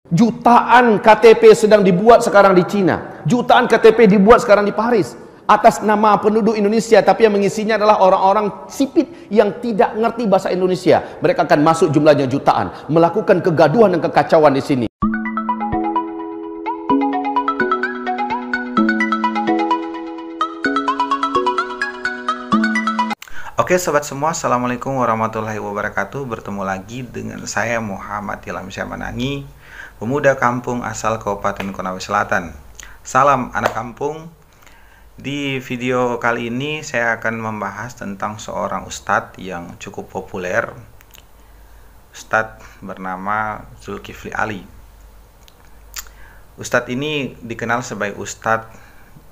Jutaan KTP sedang dibuat sekarang di Cina. Jutaan KTP dibuat sekarang di Paris atas nama penduduk Indonesia, tapi yang mengisinya adalah orang-orang sipit yang tidak ngerti bahasa Indonesia. Mereka akan masuk jumlahnya jutaan, melakukan kegaduhan dan kekacauan di sini. Oke sobat semua, assalamualaikum warahmatullahi wabarakatuh. Bertemu lagi dengan saya Muhammad Ilham Syamanangi, pemuda kampung asal Kabupaten Konawe Selatan. Salam anak kampung. Di video kali ini saya akan membahas tentang seorang ustadz yang cukup populer. Ustadz bernama Zulkifli Ali. Ustadz ini dikenal sebagai ustadz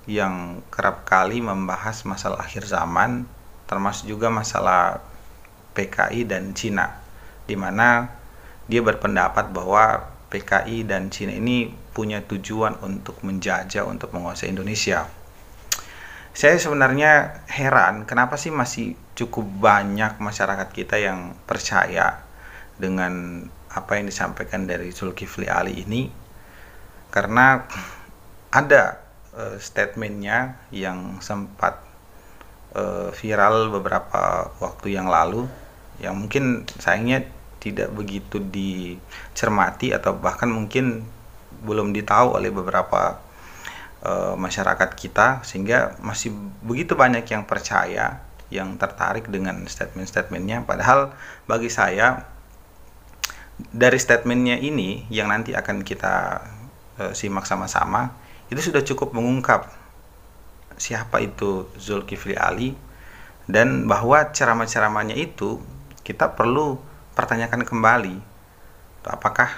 yang kerap kali membahas masalah akhir zaman, termasuk juga masalah PKI dan Cina, di mana dia berpendapat bahwa PKI dan Cina ini punya tujuan untuk menjajah, untuk menguasai Indonesia. Saya sebenarnya heran kenapa sih masih cukup banyak masyarakat kita yang percaya dengan apa yang disampaikan dari Zulkifli Ali ini, karena ada statementnya yang sempat viral beberapa waktu yang lalu, yang mungkin sayangnya tidak begitu dicermati atau bahkan mungkin belum ditahu oleh beberapa masyarakat kita, sehingga masih begitu banyak yang percaya, yang tertarik dengan statement-statementnya. Padahal bagi saya, dari statementnya ini yang nanti akan kita simak sama-sama, itu sudah cukup mengungkap siapa itu Zulkifli Ali, dan bahwa ceramah-ceramahnya itu kita perlu pertanyakan kembali, apakah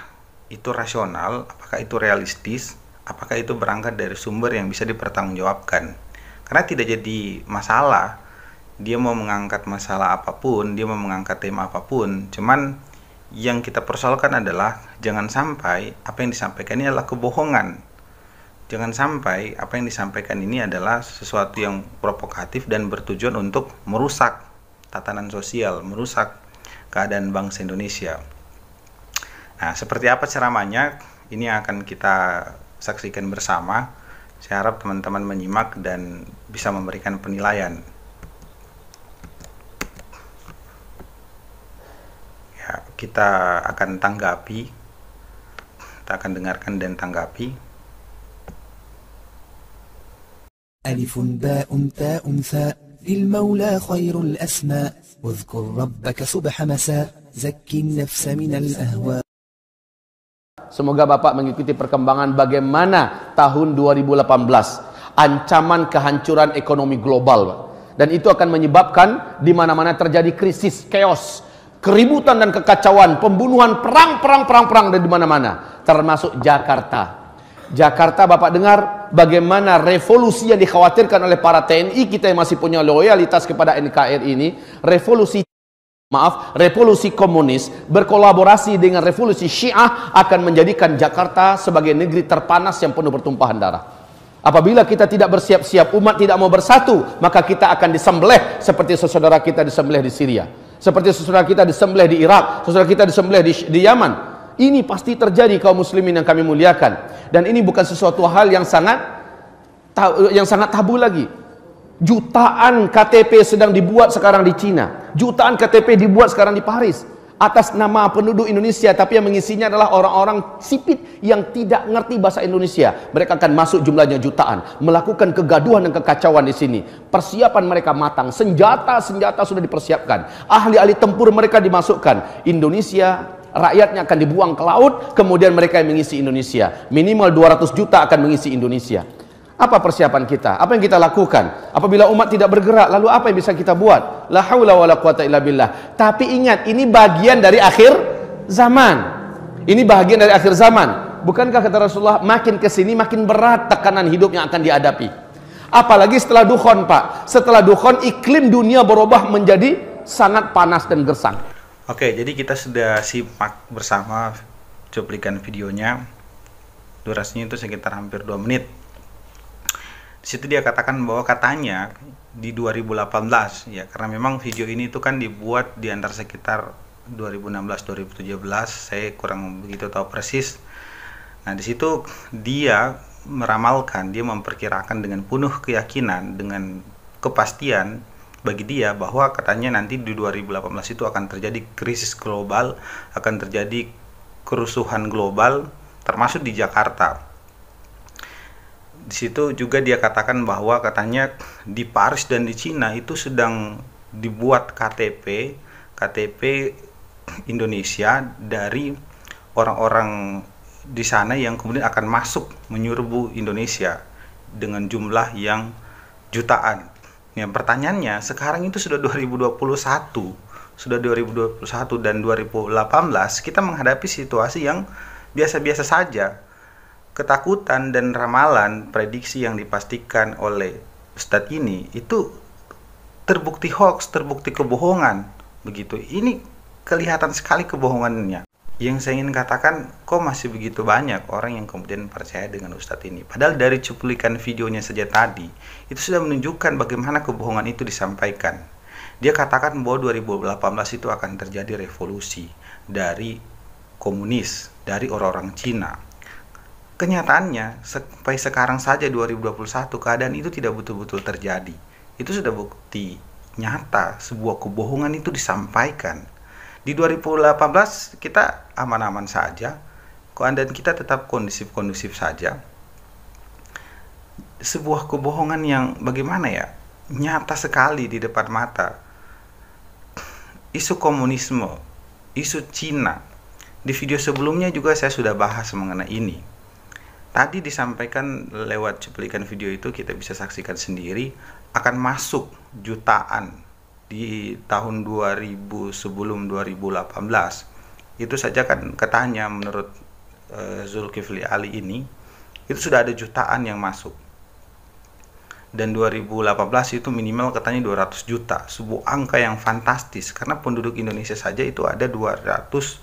itu rasional, apakah itu realistis, apakah itu berangkat dari sumber yang bisa dipertanggungjawabkan. Karena tidak jadi masalah dia mau mengangkat masalah apapun, dia mau mengangkat tema apapun, cuman yang kita persoalkan adalah jangan sampai apa yang disampaikan ini adalah kebohongan. Jangan sampai apa yang disampaikan ini adalah sesuatu yang provokatif dan bertujuan untuk merusak tatanan sosial, merusak keadaan bangsa Indonesia. Nah, seperti apa ceramahnya? Ini akan kita saksikan bersama. Saya harap teman-teman menyimak dan bisa memberikan penilaian. Ya, kita akan tanggapi. Kita akan dengarkan dan tanggapi. ألف باء تاء ثاء للمولى خير الأسماء واذكر ربك صبح مساء زكي النفس من الأهواء. Semoga Bapak mengikuti perkembangan bagaimana tahun 2018 ancaman kehancuran ekonomi global, dan itu akan menyebabkan di mana-mana terjadi krisis, chaos, keributan dan kekacauan, pembunuhan, perang dan di mana-mana, termasuk Jakarta. Jakarta, Bapak dengar bagaimana revolusi yang dikhawatirkan oleh para TNI kita yang masih punya loyalitas kepada NKRI ini, revolusi komunis berkolaborasi dengan revolusi Syiah akan menjadikan Jakarta sebagai negeri terpanas yang penuh bertumpahan darah. Apabila kita tidak bersiap-siap, umat tidak mau bersatu, maka kita akan disembelih seperti saudara kita disembelih di Syria, seperti saudara kita disembelih di Irak, saudara kita disembelih di Yaman. Ini pasti terjadi, kaum muslimin yang kami muliakan, dan ini bukan sesuatu hal yang sangat tabu lagi. Jutaan KTP sedang dibuat sekarang di Cina, jutaan KTP dibuat sekarang di Paris atas nama penduduk Indonesia, tapi yang mengisinya adalah orang-orang sipit yang tidak ngerti bahasa Indonesia. Mereka akan masuk jumlahnya jutaan, melakukan kegaduhan dan kekacauan di sini. Persiapan mereka matang, senjata sudah dipersiapkan, ahli-ahli tempur mereka dimasukkan. Indonesia, rakyatnya akan dibuang ke laut, kemudian mereka yang mengisi Indonesia. Minimal 200 juta akan mengisi Indonesia. Apa persiapan kita? Apa yang kita lakukan? Apabila umat tidak bergerak, lalu apa yang bisa kita buat? La haula wala quwata illa billah. Tapi ingat, ini bagian dari akhir zaman. Ini bagian dari akhir zaman. Bukankah kata Rasulullah, makin kesini makin berat tekanan hidup yang akan dihadapi. Apalagi setelah dukhon, Pak. Setelah dukhon, iklim dunia berubah menjadi sangat panas dan gersang. Oke, jadi kita sudah simak bersama cuplikan videonya. Durasinya itu sekitar hampir 2 menit. Di situ dia katakan bahwa katanya di 2018, ya, karena memang video ini itu kan dibuat di antara sekitar 2016-2017, saya kurang begitu tahu persis. Nah, di situ dia meramalkan, dia memperkirakan dengan penuh keyakinan, dengan kepastian bagi dia bahwa katanya nanti di 2018 itu akan terjadi krisis global, akan terjadi kerusuhan global, termasuk di Jakarta. Di situ juga dia katakan bahwa katanya di Paris dan di Cina itu sedang dibuat KTP Indonesia dari orang-orang di sana yang kemudian akan masuk menyerbu Indonesia dengan jumlah yang jutaan. Yang pertanyaannya, sekarang itu sudah 2021, dan 2018 kita menghadapi situasi yang biasa-biasa saja. Ketakutan dan ramalan prediksi yang dipastikan oleh Ustadz ini itu terbukti hoax, terbukti kebohongan. Begitu. Ini kelihatan sekali kebohongannya. Yang saya ingin katakan, kok masih begitu banyak orang yang kemudian percaya dengan Ustadz ini. Padahal dari cuplikan videonya saja tadi, itu sudah menunjukkan bagaimana kebohongan itu disampaikan. Dia katakan bahwa 2018 itu akan terjadi revolusi dari komunis, dari orang-orang Cina. Kenyataannya, sampai sekarang saja 2021, keadaan itu tidak betul-betul terjadi. Itu sudah bukti nyata, sebuah kebohongan itu disampaikan. Di 2018 kita aman-aman saja, keadaan kita tetap kondusif-kondusif saja. Sebuah kebohongan yang bagaimana ya, nyata sekali di depan mata. Isu komunisme, isu Cina. Di video sebelumnya juga saya sudah bahas mengenai ini. Tadi disampaikan lewat cuplikan video itu, kita bisa saksikan sendiri, akan masuk jutaan di tahun 2000 sebelum 2018. Itu saja kan katanya menurut Zulkifli Ali ini, itu sudah ada jutaan yang masuk. Dan 2018 itu minimal katanya 200 juta, sebuah angka yang fantastis karena penduduk Indonesia saja itu ada 270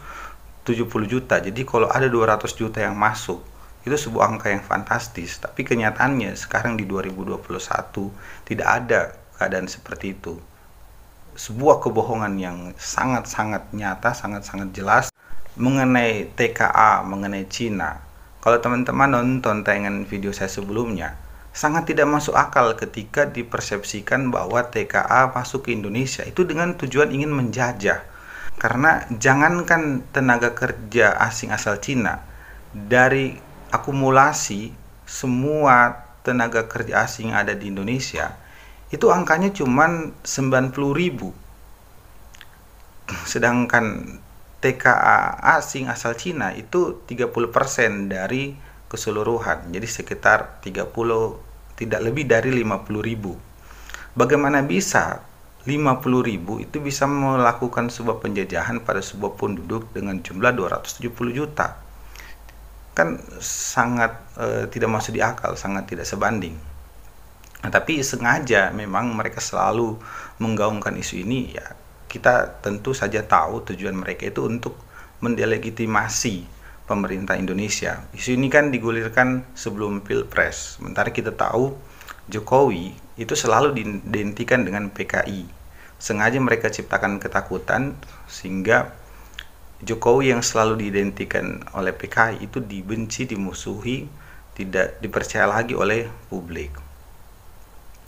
juta. Jadi kalau ada 200 juta yang masuk, itu sebuah angka yang fantastis. Tapi kenyataannya sekarang di 2021 tidak ada keadaan seperti itu. Sebuah kebohongan yang sangat-sangat nyata, sangat-sangat jelas mengenai TKA, mengenai Cina. Kalau teman-teman nonton tayangan video saya sebelumnya, sangat tidak masuk akal ketika dipersepsikan bahwa TKA masuk ke Indonesia itu dengan tujuan ingin menjajah. Karena jangankan tenaga kerja asing asal Cina, dari akumulasi semua tenaga kerja asing yang ada di Indonesia, itu angkanya cuma 90.000. Sedangkan TKA asing asal Cina itu 30% dari keseluruhan. Jadi sekitar 30, tidak lebih dari 50.000. Bagaimana bisa 50.000 itu bisa melakukan sebuah penjajahan pada sebuah penduduk dengan jumlah 270 juta? Kan sangat tidak masuk di akal, sangat tidak sebanding. Nah, tapi sengaja memang mereka selalu menggaungkan isu ini, ya kita tentu saja tahu tujuan mereka itu untuk mendelegitimasi pemerintah Indonesia. Isu ini kan digulirkan sebelum Pilpres. Sementara kita tahu Jokowi itu selalu diidentikan dengan PKI. Sengaja mereka ciptakan ketakutan sehingga Jokowi yang selalu diidentikan oleh PKI itu dibenci, dimusuhi, tidak dipercaya lagi oleh publik.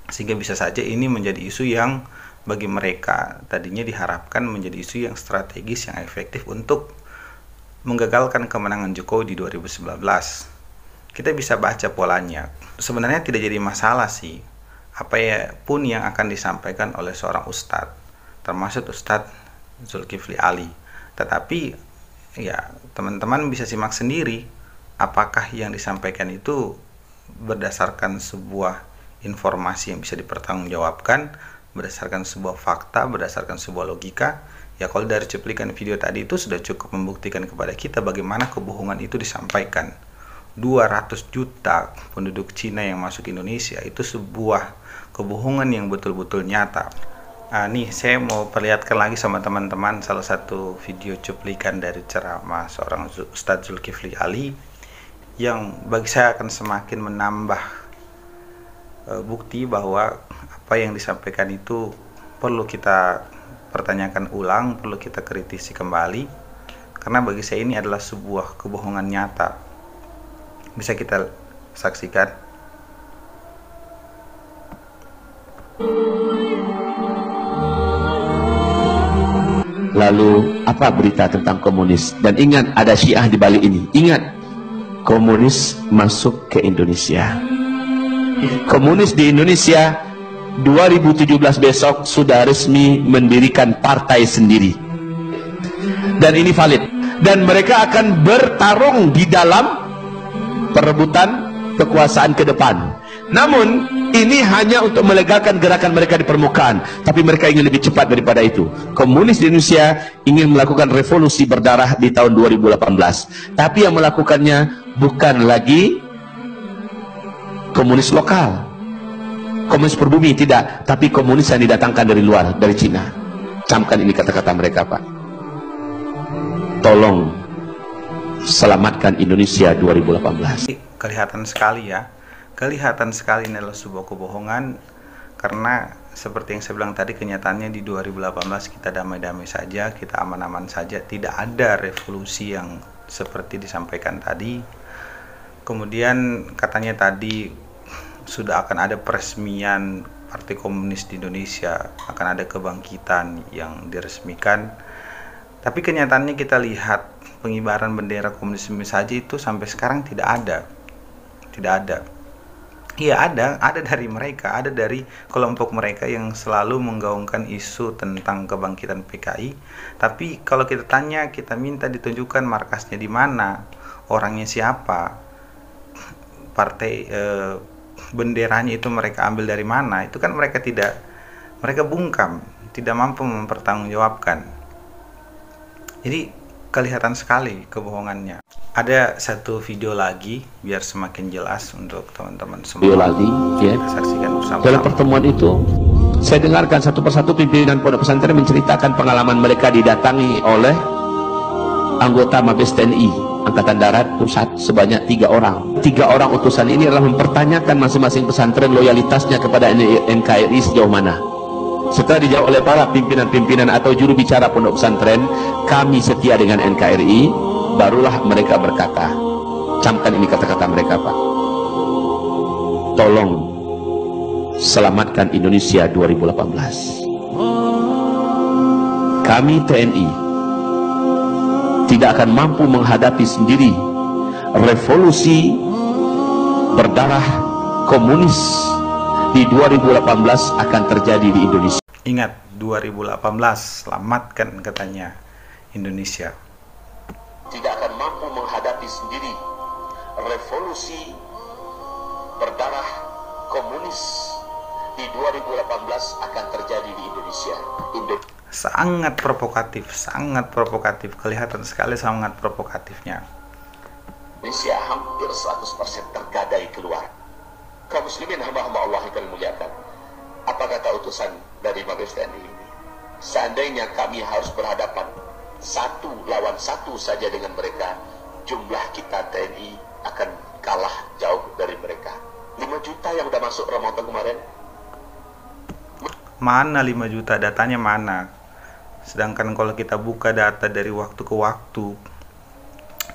Sehingga bisa saja ini menjadi isu yang bagi mereka tadinya diharapkan menjadi isu yang strategis, yang efektif untuk menggagalkan kemenangan Jokowi di 2019. Kita bisa baca polanya. Sebenarnya tidak jadi masalah sih apa ya pun yang akan disampaikan oleh seorang ustadz, termasuk Ustadz Zulkifli Ali. Tetapi ya teman-teman bisa simak sendiri apakah yang disampaikan itu berdasarkan sebuah informasi yang bisa dipertanggungjawabkan, berdasarkan sebuah fakta, berdasarkan sebuah logika. Ya kalau dari cuplikan video tadi itu sudah cukup membuktikan kepada kita bagaimana kebohongan itu disampaikan. 200 juta penduduk Cina yang masuk Indonesia itu sebuah kebohongan yang betul-betul nyata. Nih saya mau perlihatkan lagi sama teman-teman salah satu video cuplikan dari ceramah seorang Ustadz Zulkifli Ali yang bagi saya akan semakin menambah bukti bahwa apa yang disampaikan itu perlu kita pertanyakan ulang, perlu kita kritisi kembali, karena bagi saya ini adalah sebuah kebohongan nyata. Bisa kita saksikan. Lalu apa berita tentang komunis? Dan ingat, ada Syiah di balik ini. Ingat, komunis masuk ke Indonesia. Komunis di Indonesia 2017 besok sudah resmi mendirikan partai sendiri. Dan ini valid. Dan mereka akan bertarung di dalam perebutan kekuasaan ke depan. Namun ini hanya untuk melegakan gerakan mereka di permukaan, tapi mereka ingin lebih cepat daripada itu. Komunis di Indonesia ingin melakukan revolusi berdarah di tahun 2018, tapi yang melakukannya bukan lagi komunis lokal, komunis perbumi, tidak, tapi komunis yang didatangkan dari luar, dari Cina. Camkan ini kata-kata mereka, Pak. Tolong selamatkan Indonesia 2018. Kelihatan sekali ya, kelihatan sekali ini adalah sebuah kebohongan, karena seperti yang saya bilang tadi, kenyataannya di 2018 kita damai-damai saja, kita aman-aman saja, tidak ada revolusi yang seperti disampaikan tadi. Kemudian katanya tadi sudah akan ada peresmian Partai Komunis di Indonesia, akan ada kebangkitan yang diresmikan. Tapi kenyataannya kita lihat pengibaran bendera komunisme saja itu sampai sekarang tidak ada. Tidak ada. Iya ada dari mereka, ada dari kelompok mereka yang selalu menggaungkan isu tentang kebangkitan PKI. Tapi kalau kita tanya, kita minta ditunjukkan markasnya di mana, orangnya siapa, partai benderanya itu mereka ambil dari mana, itu kan mereka bungkam, tidak mampu mempertanggungjawabkan. Jadi kelihatan sekali kebohongannya. Ada satu video lagi biar semakin jelas untuk teman-teman semua. Video lagi, ya. Saksikan bersama. Dalam pertemuan itu, saya dengarkan satu persatu pimpinan pondok pesantren menceritakan pengalaman mereka didatangi oleh anggota Mabes TNI Angkatan Darat Pusat sebanyak 3 orang. 3 orang utusan ini adalah mempertanyakan masing-masing pesantren loyalitasnya kepada NKRI sejauh mana. Setelah dijawab oleh para pimpinan-pimpinan atau juru bicara pondok pesantren, kami setia dengan NKRI, barulah mereka berkata, camkan ini kata-kata mereka, Pak. Tolong selamatkan Indonesia 2018. Kami TNI tidak akan mampu menghadapi sendiri revolusi berdarah komunis di 2018 akan terjadi di Indonesia. Ingat, 2018, selamatkan katanya Indonesia. Tidak akan mampu menghadapi sendiri revolusi berdarah komunis di 2018 akan terjadi di Indonesia. Sangat provokatif, kelihatan sekali sangat provokatifnya. Indonesia hampir 100% tergadai keluar. Kaum muslimin hamba-hamba Allah yang kami muliakan, apa kata utusan dari Mabes TNI ini? Seandainya kami harus berhadapan 1 lawan 1 saja dengan mereka, jumlah kita TNI akan kalah jauh dari mereka. 5 juta yang udah masuk Ramadan kemarin. Mana 5 juta, datanya mana? Sedangkan kalau kita buka data dari waktu ke waktu,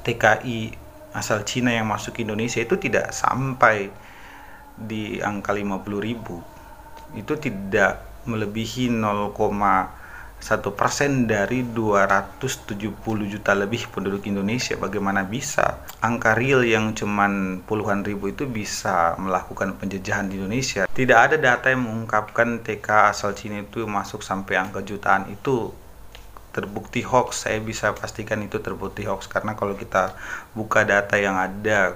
TKI asal Cina yang masuk ke Indonesia itu tidak sampai di angka 50.000. Itu tidak melebihi 0,1% dari 270 juta lebih penduduk Indonesia. Bagaimana bisa angka real yang cuman puluhan ribu itu bisa melakukan penjajahan di Indonesia? Tidak ada data yang mengungkapkan TK asal Cina itu masuk sampai angka jutaan. Itu terbukti hoax. Saya bisa pastikan itu terbukti hoax, karena kalau kita buka data yang ada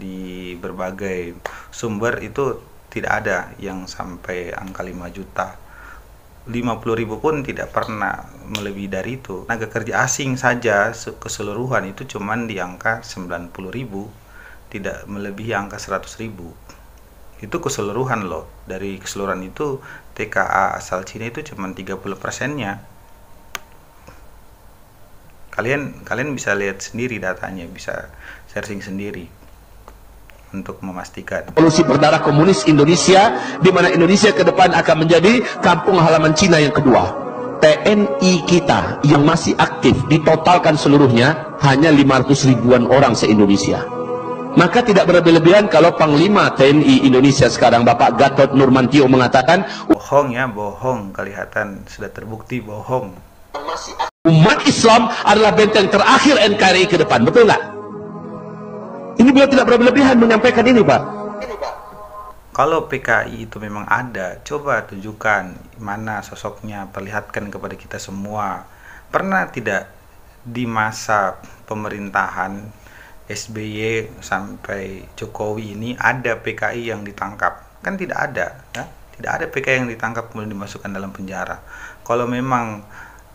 di berbagai sumber itu tidak ada yang sampai angka 5 juta. 50.000 pun tidak pernah melebihi dari itu. Tenaga kerja asing saja keseluruhan itu cuman di angka 90.000, tidak melebihi angka 100.000. Itu keseluruhan loh. Dari keseluruhan itu TKA asal Cina itu cuman 30%-nya. Kalian bisa lihat sendiri datanya, bisa searching sendiri untuk memastikan. Revolusi berdarah komunis Indonesia, di mana Indonesia ke depan akan menjadi kampung halaman Cina yang kedua. TNI kita yang masih aktif ditotalkan seluruhnya hanya 500 ribuan orang se-Indonesia. Maka tidak berlebihan kalau Panglima TNI Indonesia sekarang Bapak Gatot Nurmantio mengatakan bohong ya, bohong, kelihatan sudah terbukti bohong. Umat Islam adalah benteng terakhir NKRI ke depan, betul nggak? Ini beliau tidak berlebihan menyampaikan ini, Pak. Kalau PKI itu memang ada, coba tunjukkan mana sosoknya, perlihatkan kepada kita semua. Pernah tidak di masa pemerintahan SBY sampai Jokowi ini ada PKI yang ditangkap? Kan tidak ada, ya? Tidak ada PKI yang ditangkap kemudian dimasukkan dalam penjara. Kalau memang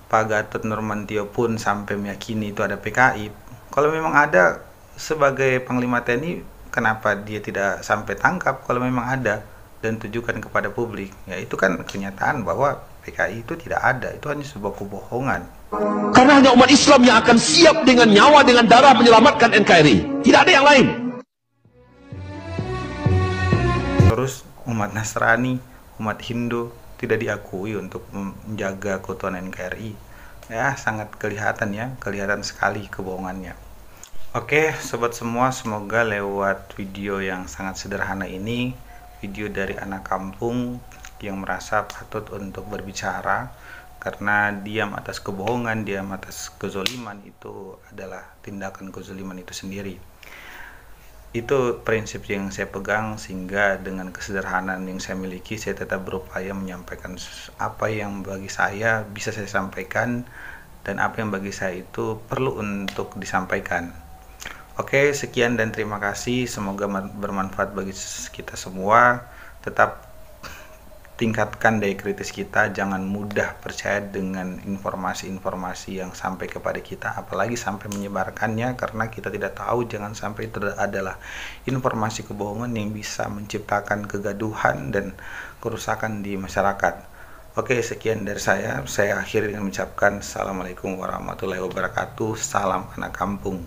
Pak Gatot Nurmantio pun sampai meyakini itu ada PKI, kalau memang ada sebagai Panglima TNI, kenapa dia tidak sampai tangkap kalau memang ada dan tunjukkan kepada publik? Ya itu kan kenyataan bahwa PKI itu tidak ada, itu hanya sebuah kebohongan. Karena hanya umat Islam yang akan siap dengan nyawa, dengan darah menyelamatkan NKRI. Tidak ada yang lain. Terus umat Nasrani, umat Hindu tidak diakui untuk menjaga keutuhan NKRI. Ya, sangat kelihatan ya, kelihatan sekali kebohongannya. Oke, sobat semua, semoga lewat video yang sangat sederhana ini, video dari anak kampung yang merasa patut untuk berbicara, karena diam atas kebohongan, diam atas kezoliman itu adalah tindakan kezoliman itu sendiri. Itu prinsip yang saya pegang, sehingga dengan kesederhanaan yang saya miliki, saya tetap berupaya menyampaikan apa yang bagi saya bisa saya sampaikan, dan apa yang bagi saya itu perlu untuk disampaikan. Oke, sekian dan terima kasih. Semoga bermanfaat bagi kita semua. Tetap tingkatkan daya kritis kita, jangan mudah percaya dengan informasi-informasi yang sampai kepada kita, apalagi sampai menyebarkannya, karena kita tidak tahu, jangan sampai itu adalah informasi kebohongan yang bisa menciptakan kegaduhan dan kerusakan di masyarakat. Oke, sekian dari saya akhiri dengan mengucapkan Assalamualaikum warahmatullahi wabarakatuh. Salam anak kampung.